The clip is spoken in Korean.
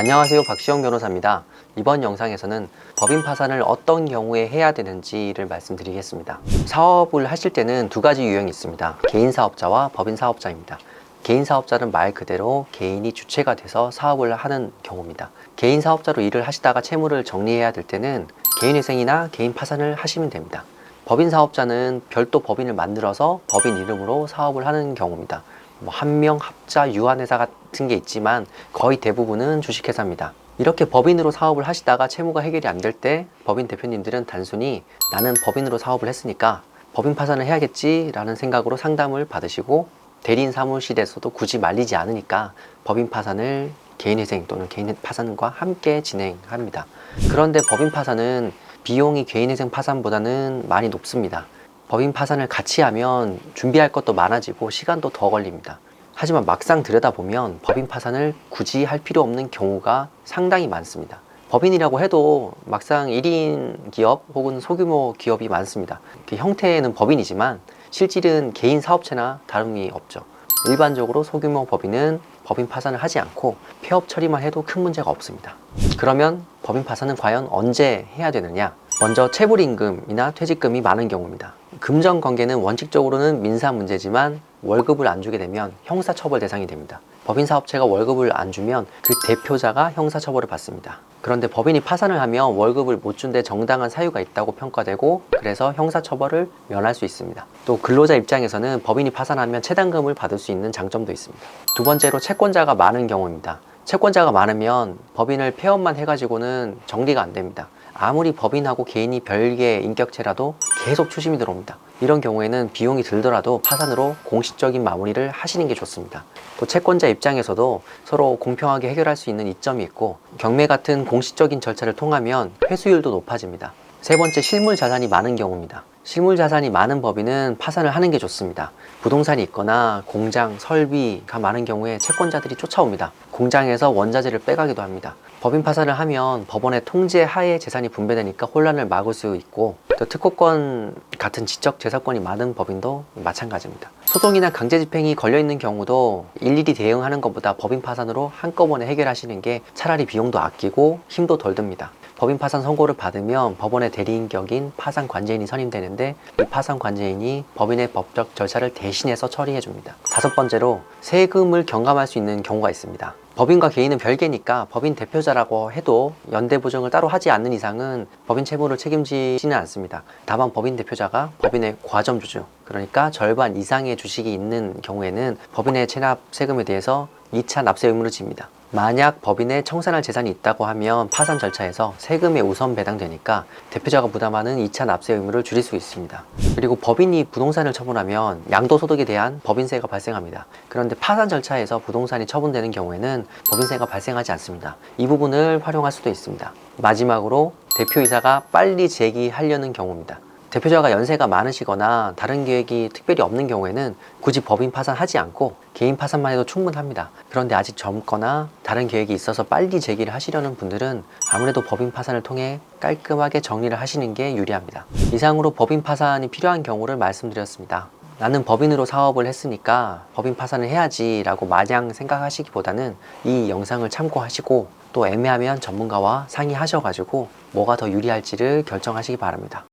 안녕하세요, 박시영 변호사입니다. 이번 영상에서는 법인 파산을 어떤 경우에 해야 되는지를 말씀드리겠습니다. 사업을 하실 때는 두 가지 유형이 있습니다. 개인 사업자와 법인 사업자입니다. 개인 사업자는 말 그대로 개인이 주체가 돼서 사업을 하는 경우입니다. 개인 사업자로 일을 하시다가 채무를 정리해야 될 때는 개인회생이나 개인 파산을 하시면 됩니다. 법인 사업자는 별도 법인을 만들어서 법인 이름으로 사업을 하는 경우입니다. 한명, 합자, 유한회사 같은 게 있지만 거의 대부분은 주식회사입니다. 이렇게 법인으로 사업을 하시다가 채무가 해결이 안 될 때 법인 대표님들은 단순히 나는 법인으로 사업을 했으니까 법인 파산을 해야겠지 라는 생각으로 상담을 받으시고, 대리인 사무실에서도 굳이 말리지 않으니까 법인 파산을 개인회생 또는 개인 파산과 함께 진행합니다. 그런데 법인 파산은 비용이 개인회생 파산보다는 많이 높습니다. 법인 파산을 같이 하면 준비할 것도 많아지고 시간도 더 걸립니다. 하지만 막상 들여다보면 법인 파산을 굳이 할 필요 없는 경우가 상당히 많습니다. 법인이라고 해도 막상 1인 기업 혹은 소규모 기업이 많습니다. 형태는 법인이지만 실질은 개인 사업체나 다름이 없죠. 일반적으로 소규모 법인은 법인 파산을 하지 않고 폐업 처리만 해도 큰 문제가 없습니다. 그러면 법인 파산은 과연 언제 해야 되느냐? 먼저 체불임금이나 퇴직금이 많은 경우입니다. 금전관계는 원칙적으로는 민사 문제지만 월급을 안 주게 되면 형사처벌 대상이 됩니다. 법인 사업체가 월급을 안 주면 그 대표자가 형사처벌을 받습니다. 그런데 법인이 파산을 하면 월급을 못 준 데 정당한 사유가 있다고 평가되고, 그래서 형사처벌을 면할 수 있습니다. 또 근로자 입장에서는 법인이 파산하면 체당금을 받을 수 있는 장점도 있습니다. 두 번째로 채권자가 많은 경우입니다. 채권자가 많으면 법인을 폐업만 해가지고는 정리가 안 됩니다. 아무리 법인하고 개인이 별개의 인격체라도 계속 추심이 들어옵니다. 이런 경우에는 비용이 들더라도 파산으로 공식적인 마무리를 하시는 게 좋습니다. 또 채권자 입장에서도 서로 공평하게 해결할 수 있는 이점이 있고, 경매 같은 공식적인 절차를 통하면 회수율도 높아집니다. 세 번째, 실물 자산이 많은 경우입니다. 실물 자산이 많은 법인은 파산을 하는 게 좋습니다. 부동산이 있거나 공장, 설비가 많은 경우에 채권자들이 쫓아옵니다. 공장에서 원자재를 빼가기도 합니다. 법인 파산을 하면 법원의 통제 하에 재산이 분배되니까 혼란을 막을 수 있고, 또 특허권 같은 지적 재산권이 많은 법인도 마찬가지입니다. 소송이나 강제집행이 걸려있는 경우도 일일이 대응하는 것보다 법인 파산으로 한꺼번에 해결하시는 게 차라리 비용도 아끼고 힘도 덜 듭니다. 법인 파산 선고를 받으면 법원의 대리인격인 파산 관제인이 선임되는데, 이 파산 관제인이 법인의 법적 절차를 대신해서 처리해 줍니다. 다섯 번째로, 세금을 경감할 수 있는 경우가 있습니다. 법인과 개인은 별개니까 법인 대표자라고 해도 연대 보증을 따로 하지 않는 이상은 법인 채무를 책임지지는 않습니다. 다만 법인 대표자가 법인의 과점주주, 그러니까 절반 이상의 주식이 있는 경우에는 법인의 체납 세금에 대해서 2차 납세 의무를 집니다. 만약 법인에 청산할 재산이 있다고 하면 파산 절차에서 세금에 우선 배당되니까 대표자가 부담하는 2차 납세 의무를 줄일 수 있습니다. 그리고 법인이 부동산을 처분하면 양도소득에 대한 법인세가 발생합니다. 그런데 파산 절차에서 부동산이 처분되는 경우에는 법인세가 발생하지 않습니다. 이 부분을 활용할 수도 있습니다. 마지막으로, 대표이사가 빨리 재기하려는 경우입니다. 대표자가 연세가 많으시거나 다른 계획이 특별히 없는 경우에는 굳이 법인 파산하지 않고 개인 파산만 해도 충분합니다. 그런데 아직 젊거나 다른 계획이 있어서 빨리 재기를 하시려는 분들은 아무래도 법인 파산을 통해 깔끔하게 정리를 하시는 게 유리합니다. 이상으로 법인 파산이 필요한 경우를 말씀드렸습니다. 나는 법인으로 사업을 했으니까 법인 파산을 해야지 라고 마냥 생각하시기보다는 이 영상을 참고하시고, 또 애매하면 전문가와 상의하셔가지고 뭐가 더 유리할지를 결정하시기 바랍니다.